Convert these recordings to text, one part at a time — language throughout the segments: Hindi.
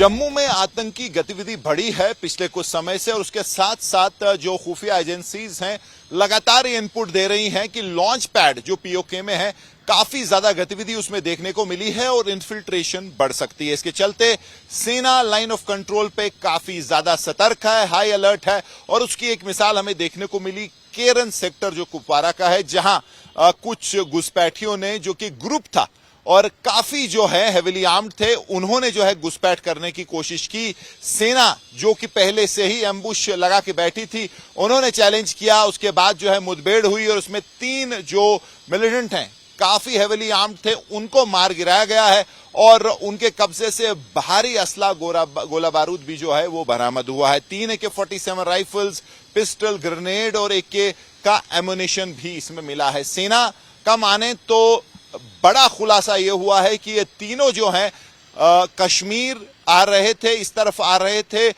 जम्मू में आतंकी गतिविधि बढ़ी है पिछले कुछ समय से और उसके साथ साथ जो खुफिया एजेंसीज हैं लगातार इनपुट दे रही हैं कि लॉन्च पैड जो पीओके में है काफी ज्यादा गतिविधि उसमें देखने को मिली है और इन्फिल्ट्रेशन बढ़ सकती है। इसके चलते सेना लाइन ऑफ कंट्रोल पे काफी ज्यादा सतर्क है, हाई अलर्ट है और उसकी एक मिसाल हमें देखने को मिली केरन सेक्टर जो कुपवारा का है, जहां कुछ घुसपैठियों ने जो कि ग्रुप था और काफी जो है हेविली आर्म्ड थे, उन्होंने जो है घुसपैठ करने की कोशिश की। सेना जो कि पहले से ही एम्बुश लगा के बैठी थी, उन्होंने चैलेंज किया। उसके बाद जो है मुठभेड़ हुई और उसमें 3 जो मिलिटेंट हैं काफी हेविली आर्म्ड थे, उनको मार गिराया गया है और उनके कब्जे से भारी असला गोला बारूद भी जो है वो बरामद हुआ है। 3 AK-47 राइफल्स, पिस्टल, ग्रेनेड और AK का एमुनिशन भी इसमें मिला है। सेना का माने तो बड़ा खुलासा यह हुआ है कि ये तीनों जो हैं कश्मीर आ रहे थे, इस तरफ आ रहे थे।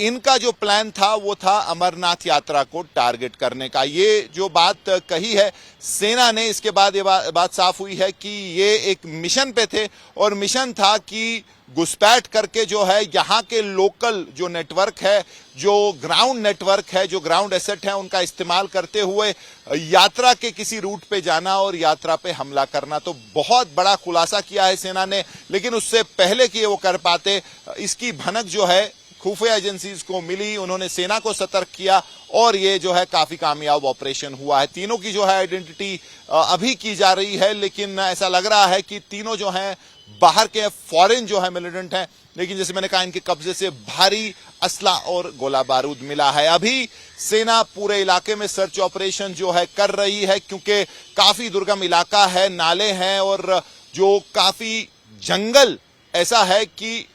इनका जो प्लान था वो था अमरनाथ यात्रा को टारगेट करने का। ये जो बात कही है सेना ने, इसके बाद ये बात साफ हुई है कि ये एक मिशन पे थे और मिशन था कि घुसपैठ करके जो है यहाँ के लोकल जो नेटवर्क है, जो ग्राउंड नेटवर्क है, जो ग्राउंड एसेट है, उनका इस्तेमाल करते हुए यात्रा के किसी रूट पे जाना और यात्रा पे हमला करना। तो बहुत बड़ा खुलासा किया है सेना ने, लेकिन उससे पहले कि वो कर पाते इसकी भनक जो है खुफिया एजेंसीज को मिली, उन्होंने सेना को सतर्क किया और ये जो है काफी कामयाब ऑपरेशन हुआ है। तीनों की जो है आइडेंटिटी अभी की जा रही है, लेकिन ऐसा लग रहा है कि तीनों जो हैं बाहर के फॉरेन जो है मिलिटेंट हैं, लेकिन जैसे मैंने कहा इनके कब्जे से भारी असला और गोला बारूद मिला है। अभी सेना पूरे इलाके में सर्च ऑपरेशन जो है कर रही है, क्योंकि काफी दुर्गम इलाका है, नाले हैं और जो काफी जंगल ऐसा है कि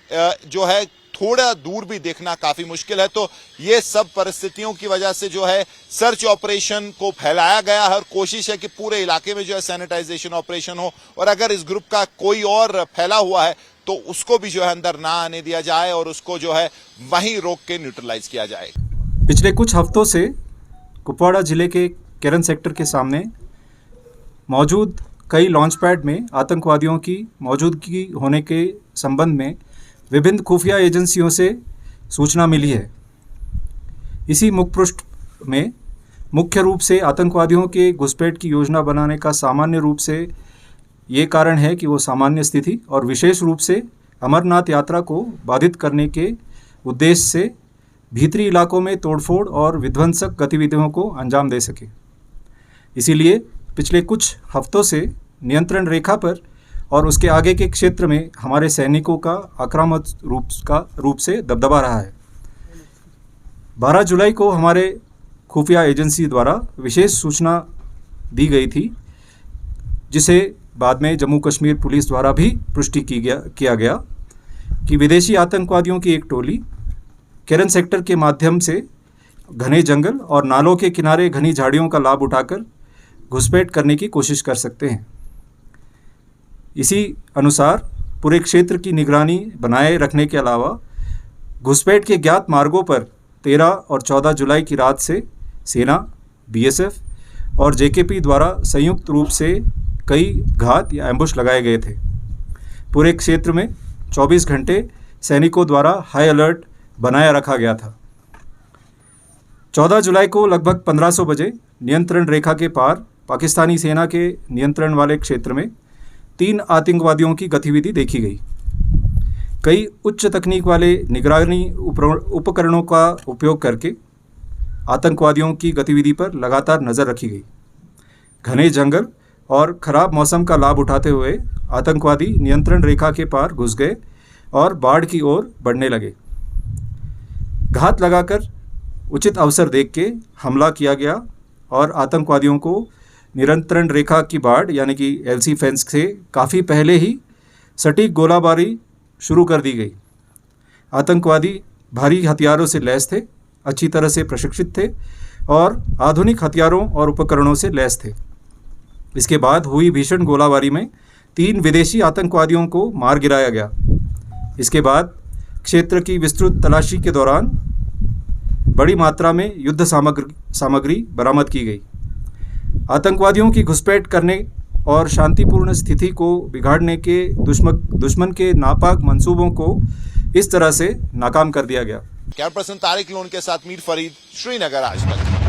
जो है थोड़ा दूर भी देखना काफी मुश्किल है। तो ये सब परिस्थितियों की वजह से जो है सर्च ऑपरेशन को फैलाया गया है और कोशिश है कि पूरे इलाके में जो है सैनिटाइजेशन ऑपरेशन हो और अगर इस ग्रुप का कोई और फैला हुआ है तो उसको भी जो है अंदर ना आने दिया जाए और उसको जो है वहीं रोक के न्यूट्रलाइज किया जाए। पिछले कुछ हफ्तों से कुपवाड़ा जिले के केरन सेक्टर के सामने मौजूद कई लॉन्च पैड में आतंकवादियों की मौजूदगी होने के संबंध में विभिन्न खुफिया एजेंसियों से सूचना मिली है। इसी मुखपृष्ठ में मुख्य रूप से आतंकवादियों के घुसपैठ की योजना बनाने का सामान्य रूप से ये कारण है कि वो सामान्य स्थिति और विशेष रूप से अमरनाथ यात्रा को बाधित करने के उद्देश्य से भीतरी इलाकों में तोड़फोड़ और विध्वंसक गतिविधियों को अंजाम दे सके। इसीलिए पिछले कुछ हफ्तों से नियंत्रण रेखा पर और उसके आगे के क्षेत्र में हमारे सैनिकों का आक्रामक रूप से दबदबा रहा है। 12 जुलाई को हमारे खुफिया एजेंसी द्वारा विशेष सूचना दी गई थी, जिसे बाद में जम्मू कश्मीर पुलिस द्वारा भी पुष्टि किया गया कि विदेशी आतंकवादियों की एक टोली केरन सेक्टर के माध्यम से घने जंगल और नालों के किनारे घनी झाड़ियों का लाभ उठाकर घुसपैठ करने की कोशिश कर सकते हैं। इसी अनुसार पूरे क्षेत्र की निगरानी बनाए रखने के अलावा घुसपैठ के ज्ञात मार्गों पर 13 और 14 जुलाई की रात से सेना, BSF और JKP द्वारा संयुक्त रूप से कई घात या एम्बुश लगाए गए थे। पूरे क्षेत्र में 24 घंटे सैनिकों द्वारा हाई अलर्ट बनाया रखा गया था। 14 जुलाई को लगभग 1500 बजे नियंत्रण रेखा के पार पाकिस्तानी सेना के नियंत्रण वाले क्षेत्र में 3 आतंकवादियों की गतिविधि देखी गई। कई उच्च तकनीक वाले निगरानी उपकरणों का उपयोग करके आतंकवादियों की गतिविधि पर लगातार नज़र रखी गई। घने जंगल और खराब मौसम का लाभ उठाते हुए आतंकवादी नियंत्रण रेखा के पार घुस गए और बाढ़ की ओर बढ़ने लगे। घात लगाकर उचित अवसर देख के हमला किया गया और आतंकवादियों को नियंत्रण रेखा की बाढ़ यानी कि LC फेंस से काफ़ी पहले ही सटीक गोलाबारी शुरू कर दी गई। आतंकवादी भारी हथियारों से लैस थे, अच्छी तरह से प्रशिक्षित थे और आधुनिक हथियारों और उपकरणों से लैस थे। इसके बाद हुई भीषण गोलाबारी में 3 विदेशी आतंकवादियों को मार गिराया गया। इसके बाद क्षेत्र की विस्तृत तलाशी के दौरान बड़ी मात्रा में युद्ध सामग्री बरामद की गई। आतंकवादियों की घुसपैठ करने और शांतिपूर्ण स्थिति को बिगाड़ने के दुश्मन के नापाक मंसूबों को इस तरह से नाकाम कर दिया गया। कैमरा पर्सन तारिक लोन के साथ मीर फरीद, श्रीनगर आज तक।